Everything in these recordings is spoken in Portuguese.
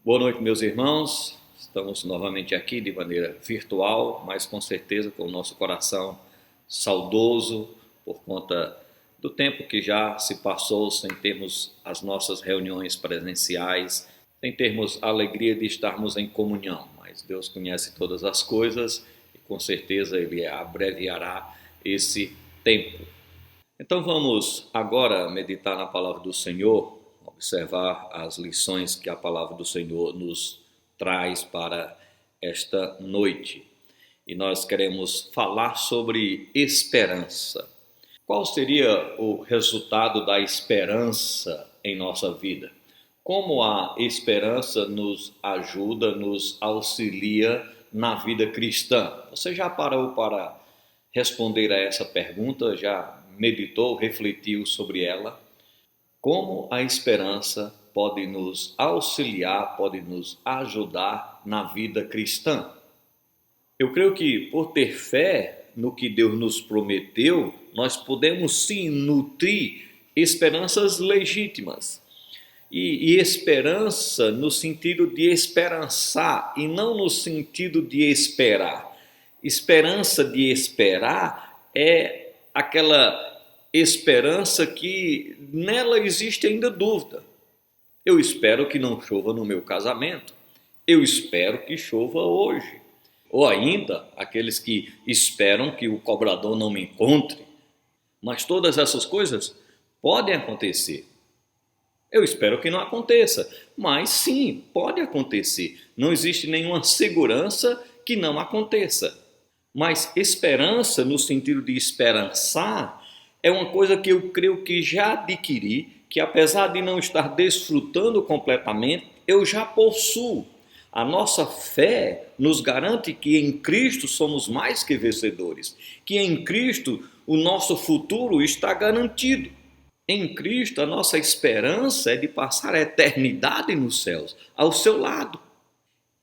Boa noite, meus irmãos. Estamos novamente aqui de maneira virtual, mas com certeza com o nosso coração saudoso por conta do tempo que já se passou sem termos as nossas reuniões presenciais, sem termos a alegria de estarmos em comunhão. Mas Deus conhece todas as coisas e com certeza Ele abreviará esse tempo. Então vamos agora meditar na palavra do Senhor, observar as lições que a palavra do Senhor nos traz para esta noite. E nós queremos falar sobre esperança. Qual seria o resultado da esperança em nossa vida? Como a esperança nos ajuda, nos auxilia na vida cristã? Você já parou para responder a essa pergunta? Já meditou, refletiu sobre ela? Como a esperança pode nos auxiliar, pode nos ajudar na vida cristã? Eu creio que por ter fé no que Deus nos prometeu, nós podemos sim nutrir esperanças legítimas. E esperança no sentido de esperançar e não no sentido de esperar. Esperança de esperar é aquela esperança que nela existe ainda dúvida. Eu espero que não chova no meu casamento. Eu espero que chova hoje. Ou ainda, aqueles que esperam que o cobrador não me encontre. Mas todas essas coisas podem acontecer. Eu espero que não aconteça, mas sim, pode acontecer. Não existe nenhuma segurança que não aconteça. Mas esperança, no sentido de esperançar, é uma coisa que eu creio que já adquiri, que apesar de não estar desfrutando completamente, eu já possuo. A nossa fé nos garante que em Cristo somos mais que vencedores, que em Cristo o nosso futuro está garantido. Em Cristo a nossa esperança é de passar a eternidade nos céus, ao seu lado.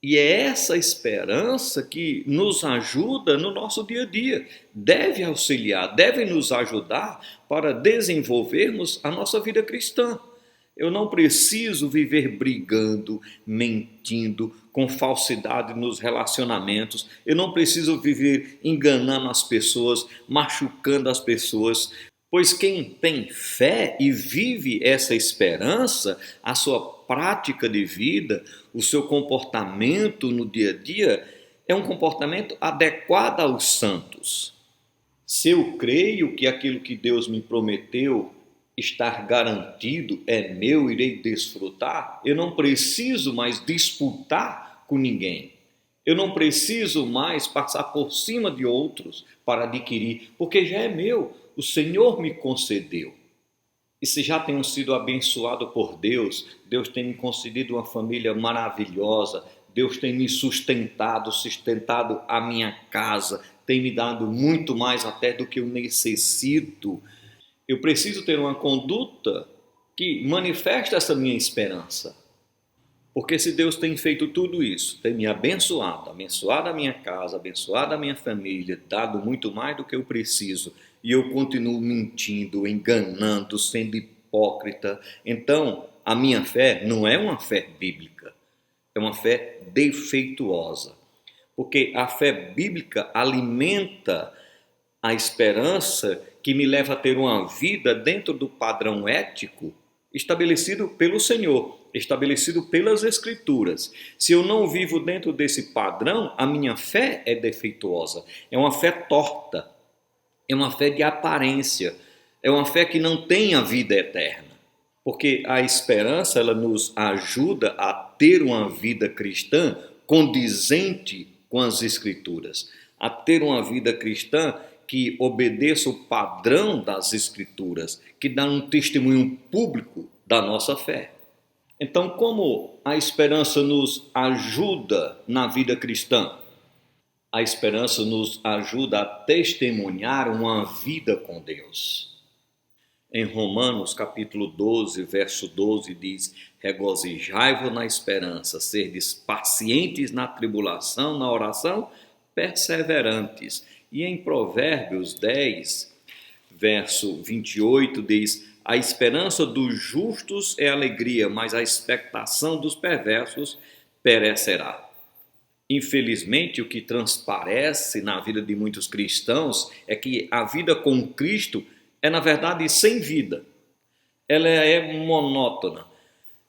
E é essa esperança que nos ajuda no nosso dia a dia, deve auxiliar, deve nos ajudar para desenvolvermos a nossa vida cristã. Eu não preciso viver brigando, mentindo, com falsidade nos relacionamentos. Eu não preciso viver enganando as pessoas, machucando as pessoas. Pois quem tem fé e vive essa esperança, a sua prática de vida, o seu comportamento no dia a dia, é um comportamento adequado aos santos. Se eu creio que aquilo que Deus me prometeu estar garantido é meu, irei desfrutar, eu não preciso mais disputar com ninguém. Eu não preciso mais passar por cima de outros para adquirir, porque já é meu. O Senhor me concedeu. E se já tenho sido abençoado por Deus, Deus tem me concedido uma família maravilhosa, Deus tem me sustentado a minha casa, tem me dado muito mais até do que eu necessito. Eu preciso ter uma conduta que manifeste essa minha esperança. Porque se Deus tem feito tudo isso, tem me abençoado, abençoado a minha casa, abençoado a minha família, dado muito mais do que eu preciso, e eu continuo mentindo, enganando, sendo hipócrita, então a minha fé não é uma fé bíblica, é uma fé defeituosa. Porque a fé bíblica alimenta a esperança que me leva a ter uma vida dentro do padrão ético estabelecido pelo Senhor, estabelecido pelas Escrituras. Se eu não vivo dentro desse padrão, a minha fé é defeituosa, é uma fé torta, é uma fé de aparência, é uma fé que não tem a vida eterna. Porque a esperança, ela nos ajuda a ter uma vida cristã condizente com as Escrituras, a ter uma vida cristã que obedeça o padrão das Escrituras, que dá um testemunho público da nossa fé. Então, como a esperança nos ajuda na vida cristã? A esperança nos ajuda a testemunhar uma vida com Deus. Em Romanos capítulo 12, verso 12 diz: regozijai-vos na esperança, serdes pacientes na tribulação, na oração, perseverantes. E em Provérbios 10, verso 28 diz: a esperança dos justos é alegria, mas a expectação dos perversos perecerá. Infelizmente, o que transparece na vida de muitos cristãos é que a vida com Cristo é, na verdade, sem vida. Ela é monótona.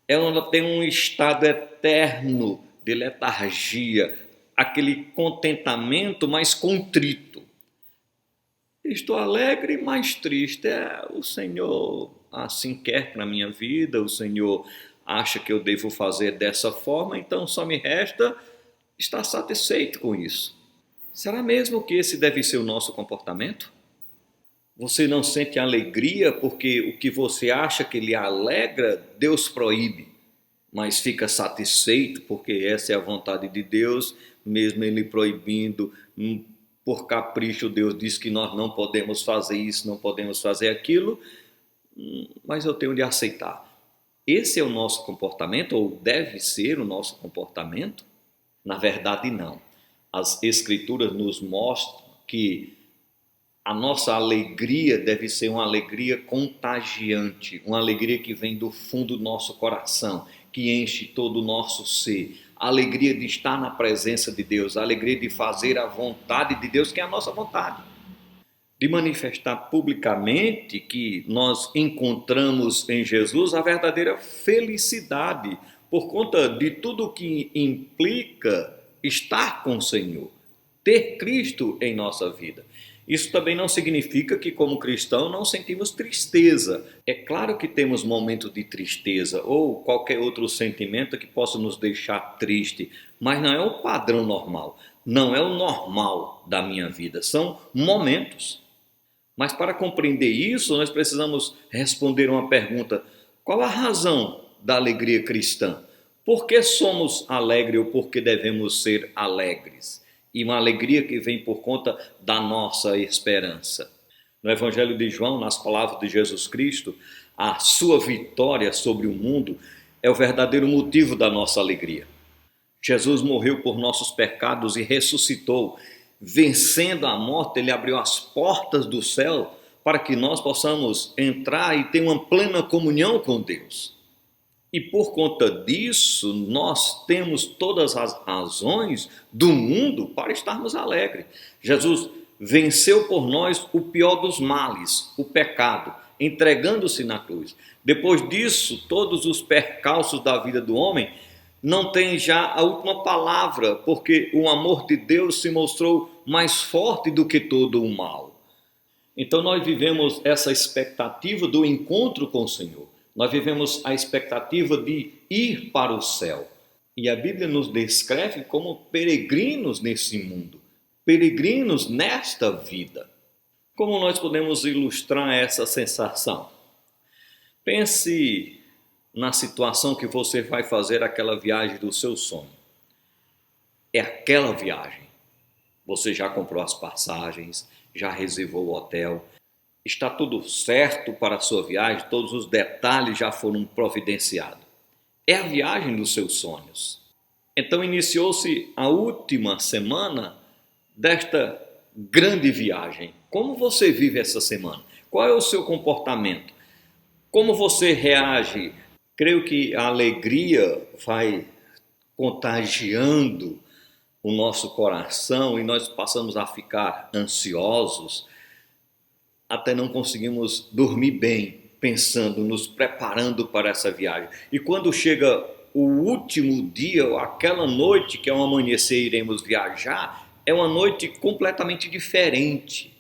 Ela tem um estado eterno de letargia, aquele contentamento mais contrito. Estou alegre, mas triste. O Senhor assim quer para a minha vida, o Senhor acha que eu devo fazer dessa forma, então só me resta estar satisfeito com isso. Será mesmo que esse deve ser o nosso comportamento? Você não sente alegria porque o que você acha que lhe alegra, Deus proíbe, mas fica satisfeito porque essa é a vontade de Deus, mesmo Ele proibindo, por capricho Deus diz que nós não podemos fazer isso, não podemos fazer aquilo, mas eu tenho de aceitar. Esse é o nosso comportamento, ou deve ser o nosso comportamento? Na verdade, não. As Escrituras nos mostram que a nossa alegria deve ser uma alegria contagiante, uma alegria que vem do fundo do nosso coração, que enche todo o nosso ser. A alegria de estar na presença de Deus, a alegria de fazer a vontade de Deus, que é a nossa vontade. De manifestar publicamente que nós encontramos em Jesus a verdadeira felicidade, por conta de tudo que implica estar com o Senhor, ter Cristo em nossa vida. Isso também não significa que, como cristão, não sentimos tristeza. É claro que temos momentos de tristeza ou qualquer outro sentimento que possa nos deixar triste, mas não é o padrão normal, não é o normal da minha vida, são momentos. Mas para compreender isso, nós precisamos responder uma pergunta: qual a razão da alegria cristã? Por que somos alegres ou por que devemos ser alegres? E uma alegria que vem por conta da nossa esperança. No Evangelho de João, nas palavras de Jesus Cristo, a sua vitória sobre o mundo é o verdadeiro motivo da nossa alegria. Jesus morreu por nossos pecados e ressuscitou. Vencendo a morte, ele abriu as portas do céu para que nós possamos entrar e ter uma plena comunhão com Deus. E por conta disso, nós temos todas as razões do mundo para estarmos alegres. Jesus venceu por nós o pior dos males, o pecado, entregando-se na cruz. Depois disso, todos os percalços da vida do homem não têm já a última palavra, porque o amor de Deus se mostrou mais forte do que todo o mal. Então nós vivemos essa expectativa do encontro com o Senhor. Nós vivemos a expectativa de ir para o céu. E a Bíblia nos descreve como peregrinos nesse mundo, peregrinos nesta vida. Como nós podemos ilustrar essa sensação? Pense na situação que você vai fazer aquela viagem do seu sonho. É aquela viagem. Você já comprou as passagens, já reservou o hotel, está tudo certo para a sua viagem, todos os detalhes já foram providenciados. É a viagem dos seus sonhos. Então iniciou-se a última semana desta grande viagem. Como você vive essa semana? Qual é o seu comportamento? Como você reage? Creio que a alegria vai contagiando o nosso coração e nós passamos a ficar ansiosos, até não conseguimos dormir bem, pensando, nos preparando para essa viagem. E quando chega o último dia, aquela noite que é um amanhecer, iremos viajar, é uma noite completamente diferente.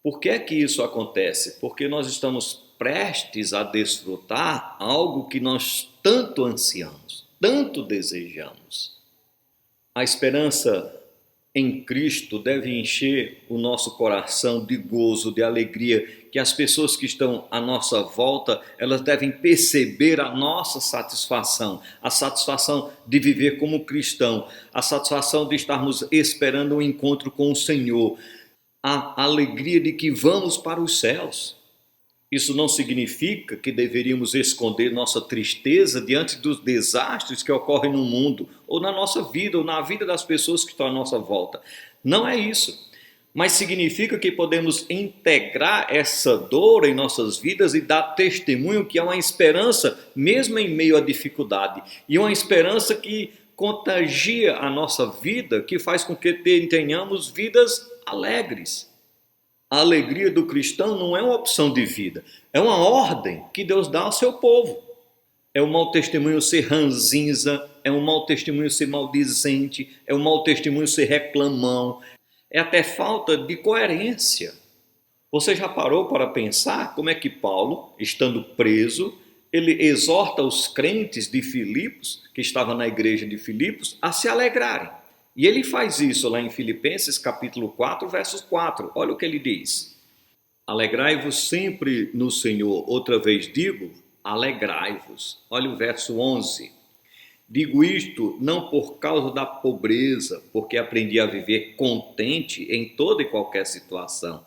Por que é que isso acontece? Porque nós estamos prestes a desfrutar algo que nós tanto ansiamos, tanto desejamos. A esperança em Cristo deve encher o nosso coração de gozo, de alegria, que as pessoas que estão à nossa volta, elas devem perceber a nossa satisfação, a satisfação de viver como cristão, a satisfação de estarmos esperando um encontro com o Senhor, a alegria de que vamos para os céus. Isso não significa que deveríamos esconder nossa tristeza diante dos desastres que ocorrem no mundo, ou na nossa vida, ou na vida das pessoas que estão à nossa volta. Não é isso. Mas significa que podemos integrar essa dor em nossas vidas e dar testemunho que há uma esperança, mesmo em meio à dificuldade. E uma esperança que contagia a nossa vida, que faz com que tenhamos vidas alegres. A alegria do cristão não é uma opção de vida, é uma ordem que Deus dá ao seu povo. É um mau testemunho ser ranzinza, é um mau testemunho ser maldizente, é um mau testemunho ser reclamão, é até falta de coerência. Você já parou para pensar como é que Paulo, estando preso, ele exorta os crentes de Filipos, que estavam na igreja de Filipos, a se alegrarem. E ele faz isso lá em Filipenses capítulo 4, versos 4. Olha o que ele diz. Alegrai-vos sempre no Senhor. Outra vez digo, alegrai-vos. Olha o verso 11. Digo isto não por causa da pobreza, porque aprendi a viver contente em toda e qualquer situação.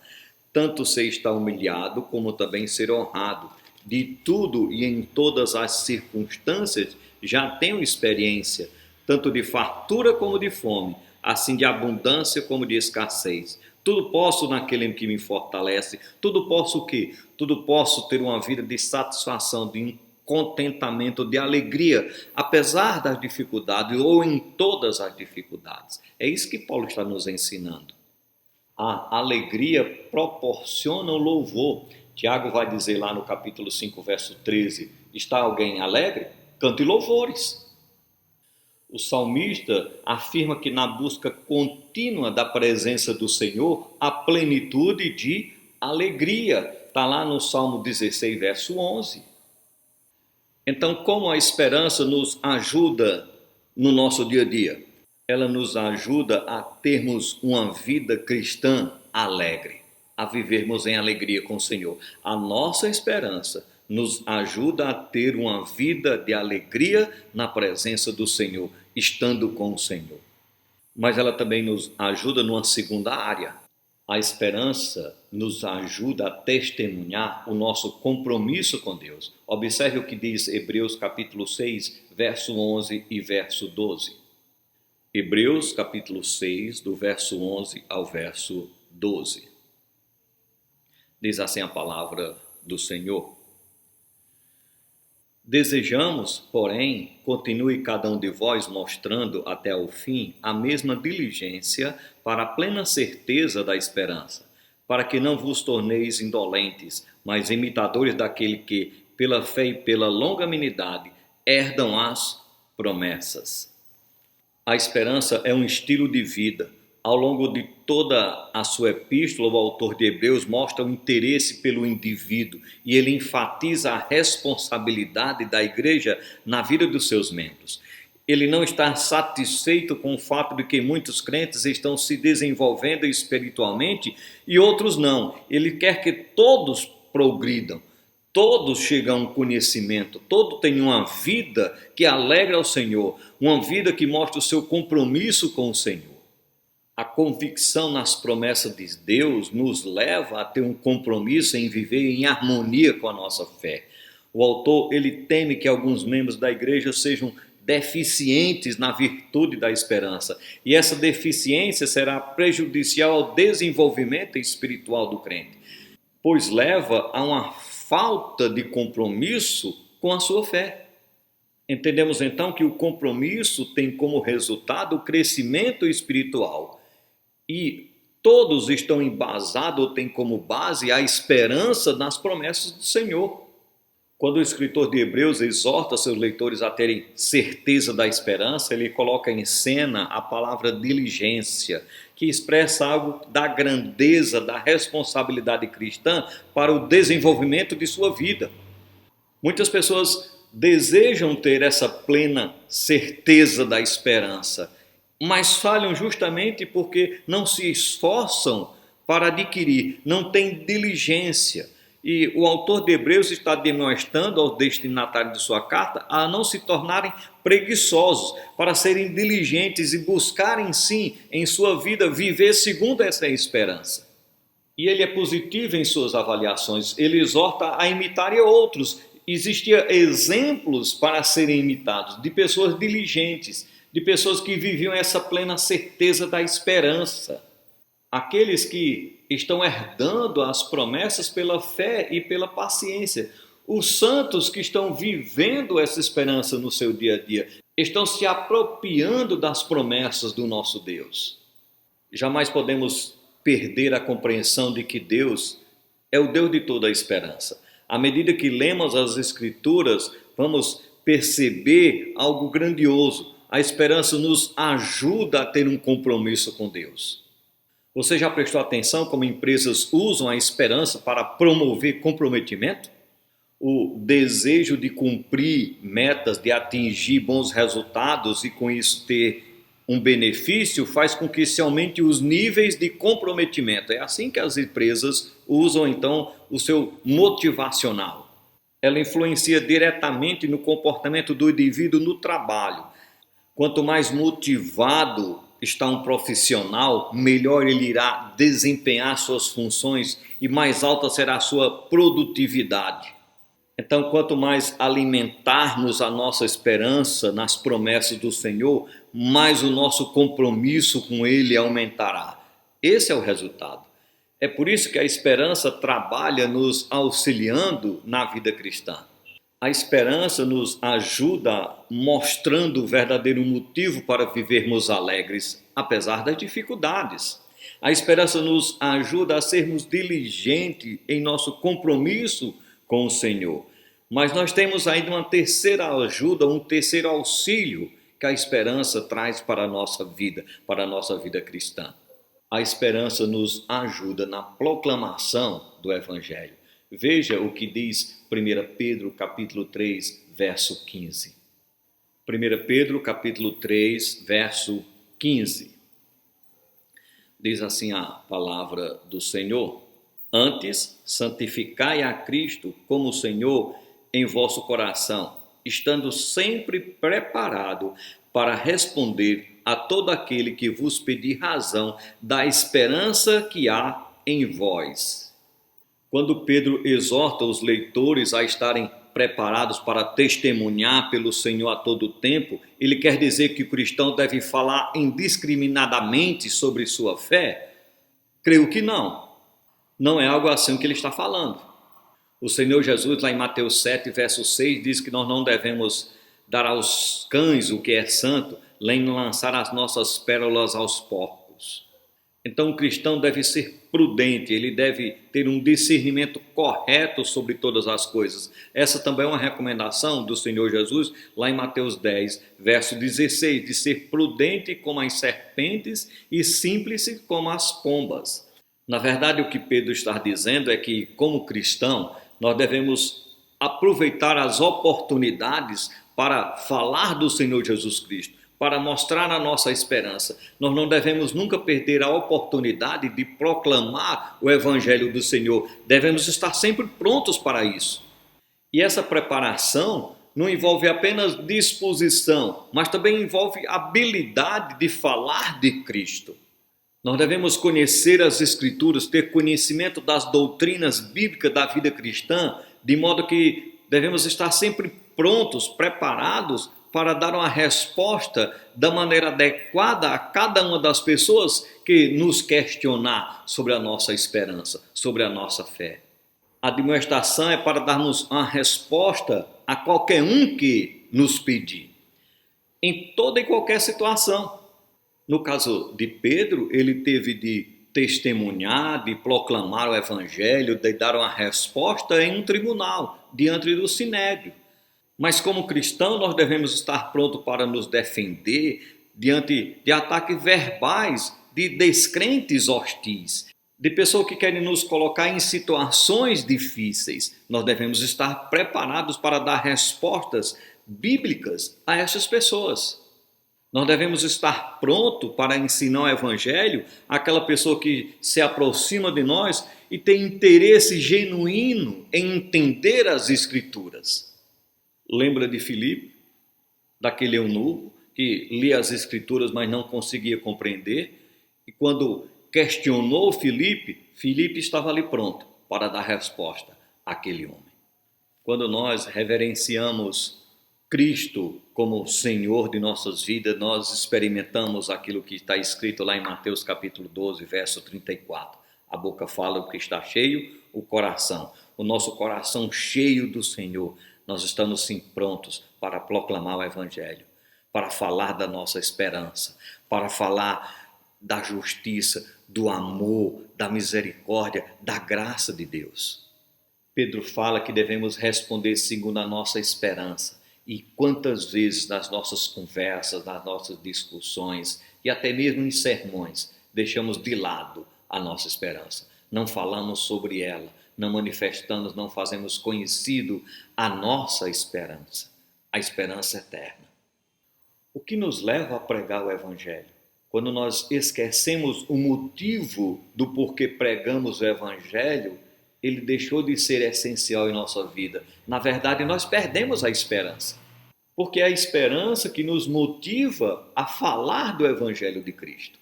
Tanto ser estar humilhado, como também ser honrado. De tudo e em todas as circunstâncias já tenho experiência, tanto de fartura como de fome, assim de abundância como de escassez. Tudo posso naquele que me fortalece. Tudo posso o quê? Tudo posso ter uma vida de satisfação, de contentamento, de alegria, apesar das dificuldades ou em todas as dificuldades. É isso que Paulo está nos ensinando. A alegria proporciona o louvor. Tiago vai dizer lá no capítulo 5, verso 13, está alguém alegre? Cante louvores. O salmista afirma que na busca contínua da presença do Senhor, há plenitude de alegria. Está lá no Salmo 16, verso 11. Então, como a esperança nos ajuda no nosso dia a dia? Ela nos ajuda a termos uma vida cristã alegre, a vivermos em alegria com o Senhor. A nossa esperança nos ajuda a ter uma vida de alegria na presença do Senhor, estando com o Senhor. Mas ela também nos ajuda numa segunda área. A esperança nos ajuda a testemunhar o nosso compromisso com Deus. Observe o que diz Hebreus capítulo 6, verso 11 e verso 12. Hebreus capítulo 6, do verso 11 ao verso 12. Diz assim a palavra do Senhor. Desejamos, porém, continue cada um de vós mostrando até o fim a mesma diligência para a plena certeza da esperança, para que não vos torneis indolentes, mas imitadores daquele que, pela fé e pela longanimidade, herdam as promessas. A esperança é um estilo de vida. Ao longo de toda a sua epístola, o autor de Hebreus mostra o interesse pelo indivíduo e ele enfatiza a responsabilidade da igreja na vida dos seus membros. Ele não está satisfeito com o fato de que muitos crentes estão se desenvolvendo espiritualmente e outros não. Ele quer que todos progridam, todos chegam a um conhecimento, todos têm uma vida que alegra ao Senhor, uma vida que mostra o seu compromisso com o Senhor. A convicção nas promessas de Deus nos leva a ter um compromisso em viver em harmonia com a nossa fé. O autor, ele teme que alguns membros da igreja sejam deficientes na virtude da esperança, e essa deficiência será prejudicial ao desenvolvimento espiritual do crente, pois leva a uma falta de compromisso com a sua fé. Entendemos então que o compromisso tem como resultado o crescimento espiritual. E todos estão embasados, ou têm como base a esperança nas promessas do Senhor. Quando o escritor de Hebreus exorta seus leitores a terem certeza da esperança, ele coloca em cena a palavra diligência, que expressa algo da grandeza, da responsabilidade cristã para o desenvolvimento de sua vida. Muitas pessoas desejam ter essa plena certeza da esperança, mas falham justamente porque não se esforçam para adquirir, não têm diligência. E o autor de Hebreus está demonstrando aos destinatários de sua carta a não se tornarem preguiçosos, para serem diligentes e buscarem sim em sua vida viver segundo essa esperança. E ele é positivo em suas avaliações, ele exorta a imitarem outros. Existiam exemplos para serem imitados de pessoas diligentes, de pessoas que viviam essa plena certeza da esperança. Aqueles que estão herdando as promessas pela fé e pela paciência. Os santos que estão vivendo essa esperança no seu dia a dia, estão se apropriando das promessas do nosso Deus. Jamais podemos perder a compreensão de que Deus é o Deus de toda a esperança. À medida que lemos as Escrituras, vamos perceber algo grandioso. A esperança nos ajuda a ter um compromisso com Deus. Você já prestou atenção como empresas usam a esperança para promover comprometimento? O desejo de cumprir metas, de atingir bons resultados e com isso ter um benefício faz com que se aumente os níveis de comprometimento. É assim que as empresas usam então o seu motivacional. Ela influencia diretamente no comportamento do indivíduo no trabalho. Quanto mais motivado está um profissional, melhor ele irá desempenhar suas funções e mais alta será a sua produtividade. Então, quanto mais alimentarmos a nossa esperança nas promessas do Senhor, mais o nosso compromisso com Ele aumentará. Esse é o resultado. É por isso que a esperança trabalha nos auxiliando na vida cristã. A esperança nos ajuda mostrando o verdadeiro motivo para vivermos alegres, apesar das dificuldades. A esperança nos ajuda a sermos diligentes em nosso compromisso com o Senhor. Mas nós temos ainda uma terceira ajuda, um terceiro auxílio que a esperança traz para a nossa vida cristã. A esperança nos ajuda na proclamação do Evangelho. Veja o que diz 1 Pedro capítulo 3, verso 15. 1 Pedro capítulo 3, verso 15. Diz assim a palavra do Senhor: Antes, santificai a Cristo como Senhor em vosso coração, estando sempre preparado para responder a todo aquele que vos pedir razão da esperança que há em vós. Quando Pedro exorta os leitores a estarem preparados para testemunhar pelo Senhor a todo tempo, ele quer dizer que o cristão deve falar indiscriminadamente sobre sua fé? Creio que não. Não é algo assim que ele está falando. O Senhor Jesus, lá em Mateus 7, verso 6, diz que nós não devemos dar aos cães o que é santo, nem lançar as nossas pérolas aos porcos. Então o cristão deve ser prudente, ele deve ter um discernimento correto sobre todas as coisas. Essa também é uma recomendação do Senhor Jesus, lá em Mateus 10, verso 16, de ser prudente como as serpentes e simples como as pombas. Na verdade, o que Pedro está dizendo é que, como cristão, nós devemos aproveitar as oportunidades para falar do Senhor Jesus Cristo, para mostrar a nossa esperança. Nós não devemos nunca perder a oportunidade de proclamar o Evangelho do Senhor. Devemos estar sempre prontos para isso. E essa preparação não envolve apenas disposição, mas também envolve habilidade de falar de Cristo. Nós devemos conhecer as Escrituras, ter conhecimento das doutrinas bíblicas da vida cristã, de modo que devemos estar sempre prontos, preparados para dar uma resposta da maneira adequada a cada uma das pessoas que nos questionar sobre a nossa esperança, sobre a nossa fé. A admoestação é para darmos uma resposta a qualquer um que nos pedir, em toda e qualquer situação. No caso de Pedro, ele teve de testemunhar, de proclamar o Evangelho, de dar uma resposta em um tribunal, diante do sinédrio. Mas como cristão, nós devemos estar prontos para nos defender diante de ataques verbais de descrentes hostis, de pessoas que querem nos colocar em situações difíceis. Nós devemos estar preparados para dar respostas bíblicas a essas pessoas. Nós devemos estar prontos para ensinar o Evangelho àquela pessoa que se aproxima de nós e tem interesse genuíno em entender as Escrituras. Lembra de Filipe, daquele eunuco que lia as Escrituras, mas não conseguia compreender? E quando questionou Filipe, Filipe estava ali pronto para dar resposta àquele homem. Quando nós reverenciamos Cristo como Senhor de nossas vidas, nós experimentamos aquilo que está escrito lá em Mateus capítulo 12, verso 34. A boca fala o que está cheio, o coração. o nosso coração cheio do Senhor, nós estamos sim prontos para proclamar o Evangelho, para falar da nossa esperança, para falar da justiça, do amor, da misericórdia, da graça de Deus. Pedro fala que devemos responder segundo a nossa esperança. E quantas vezes nas nossas conversas, nas nossas discussões e até mesmo em sermões, deixamos de lado a nossa esperança. Não falamos sobre ela, não manifestamos, não fazemos conhecido a nossa esperança, a esperança eterna. O que nos leva a pregar o Evangelho? Quando nós esquecemos o motivo do porquê pregamos o Evangelho, ele deixou de ser essencial em nossa vida. Na verdade, nós perdemos a esperança, porque é a esperança que nos motiva a falar do Evangelho de Cristo.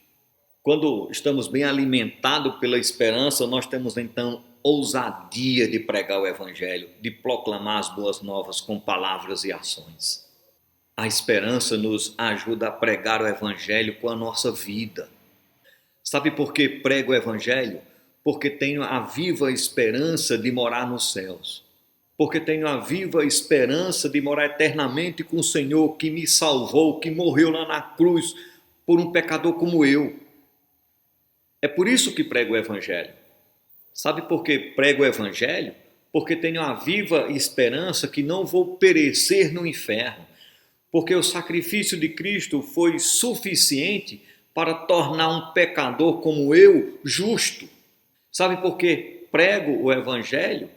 Quando estamos bem alimentados pela esperança, nós temos então ousadia de pregar o Evangelho, de proclamar as boas novas com palavras e ações. A esperança nos ajuda a pregar o Evangelho com a nossa vida. Sabe por que prego o Evangelho? Porque tenho a viva esperança de morar nos céus. Porque tenho a viva esperança de morar eternamente com o Senhor que me salvou, que morreu lá na cruz por um pecador como eu. É por isso que prego o Evangelho. Sabe por que prego o Evangelho? Porque tenho a viva esperança que não vou perecer no inferno. Porque o sacrifício de Cristo foi suficiente para tornar um pecador como eu justo. Sabe por que prego o Evangelho?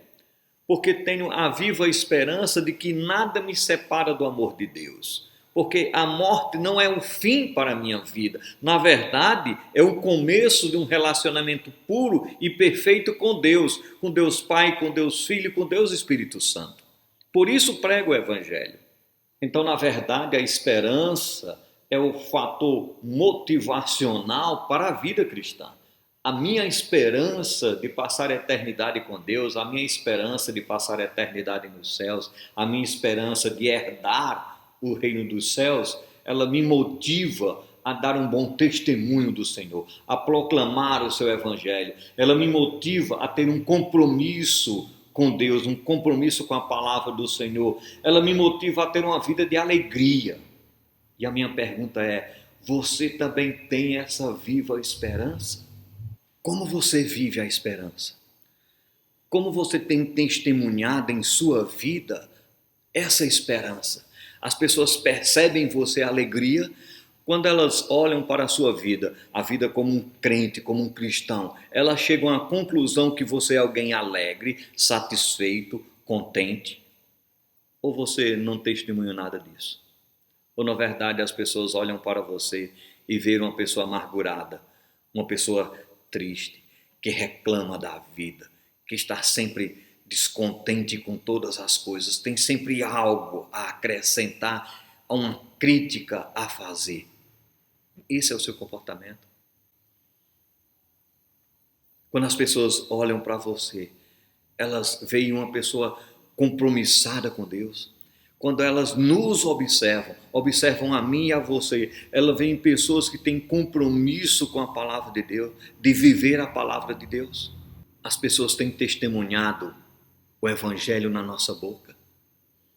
Porque tenho a viva esperança de que nada me separa do amor de Deus. Porque a morte não é um fim para a minha vida. Na verdade, é o começo de um relacionamento puro e perfeito com Deus Pai, com Deus Filho, com Deus Espírito Santo. Por isso prego o Evangelho. Então, na verdade, a esperança é o fator motivacional para a vida cristã. A minha esperança de passar a eternidade com Deus, a minha esperança de passar a eternidade nos céus, a minha esperança de herdar o reino dos céus, ela me motiva a dar um bom testemunho do Senhor, a proclamar o seu Evangelho. Ela me motiva a ter um compromisso com Deus, um compromisso com a palavra do Senhor. Ela me motiva a ter uma vida de alegria. E a minha pergunta é: você também tem essa viva esperança? Como você vive a esperança? Como você tem testemunhado em sua vida essa esperança? As pessoas percebem em você a alegria quando elas olham para a sua vida, a vida como um crente, como um cristão. Elas chegam à conclusão que você é alguém alegre, satisfeito, contente. Ou você não testemunha nada disso? Ou na verdade as pessoas olham para você e veem uma pessoa amargurada, uma pessoa triste, que reclama da vida, que está sempre descontente com todas as coisas, tem sempre algo a acrescentar, uma crítica a fazer. Esse é o seu comportamento. Quando as pessoas olham para você, elas veem uma pessoa compromissada com Deus. Quando elas nos observam a mim e a você, elas veem pessoas que têm compromisso com a palavra de Deus, de viver a palavra de Deus. As pessoas têm testemunhado o Evangelho na nossa boca.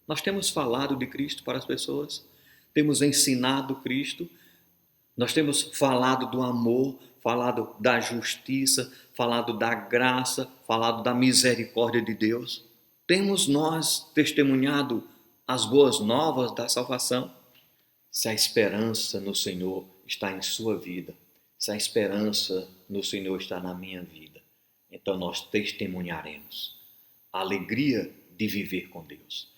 Nós temos falado de Cristo para as pessoas, temos ensinado Cristo, nós temos falado do amor, falado da justiça, falado da graça, falado da misericórdia de Deus. Temos nós testemunhado as boas novas da salvação? Se a esperança no Senhor está em sua vida, se a esperança no Senhor está na minha vida, então nós testemunharemos a alegria de viver com Deus.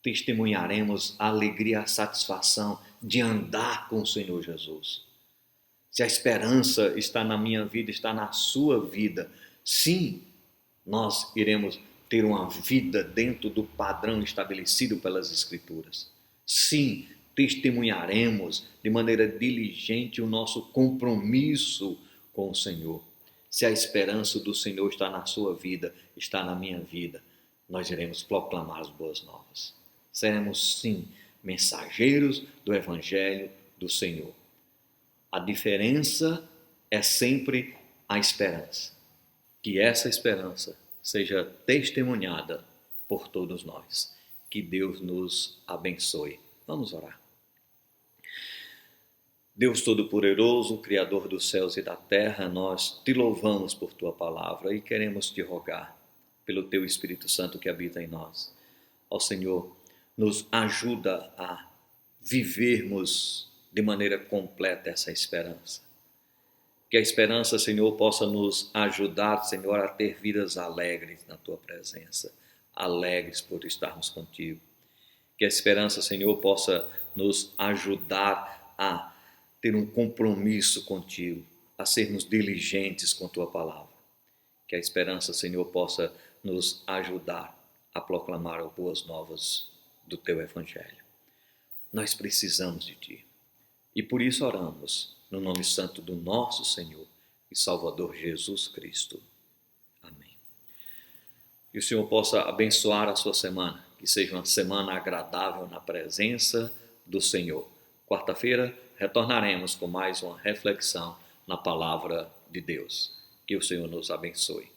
Testemunharemos a alegria, a satisfação de andar com o Senhor Jesus. Se a esperança está na minha vida, está na sua vida, sim, nós iremos ter uma vida dentro do padrão estabelecido pelas Escrituras. Sim, testemunharemos de maneira diligente o nosso compromisso com o Senhor. Se a esperança do Senhor está na sua vida, está na minha vida, nós iremos proclamar as boas novas. Seremos, sim, mensageiros do Evangelho do Senhor. A diferença é sempre a esperança. Que essa esperança seja testemunhada por todos nós. Que Deus nos abençoe. Vamos orar. Deus Todo-Poderoso, Criador dos céus e da terra, nós te louvamos por tua palavra e queremos te rogar pelo teu Espírito Santo que habita em nós. Ó Senhor, nos ajuda a vivermos de maneira completa essa esperança. Que a esperança, Senhor, possa nos ajudar, Senhor, a ter vidas alegres na tua presença, alegres por estarmos contigo. Que a esperança, Senhor, possa nos ajudar a ter um compromisso contigo, a sermos diligentes com tua palavra. Que a esperança, Senhor, possa nos ajudar a proclamar as boas novas do teu evangelho. Nós precisamos de ti e por isso oramos no nome santo do nosso Senhor e Salvador Jesus Cristo. Amém. Que o Senhor possa abençoar a sua semana, que seja uma semana agradável na presença do Senhor. Quarta-feira retornaremos com mais uma reflexão na palavra de Deus. Que o Senhor nos abençoe.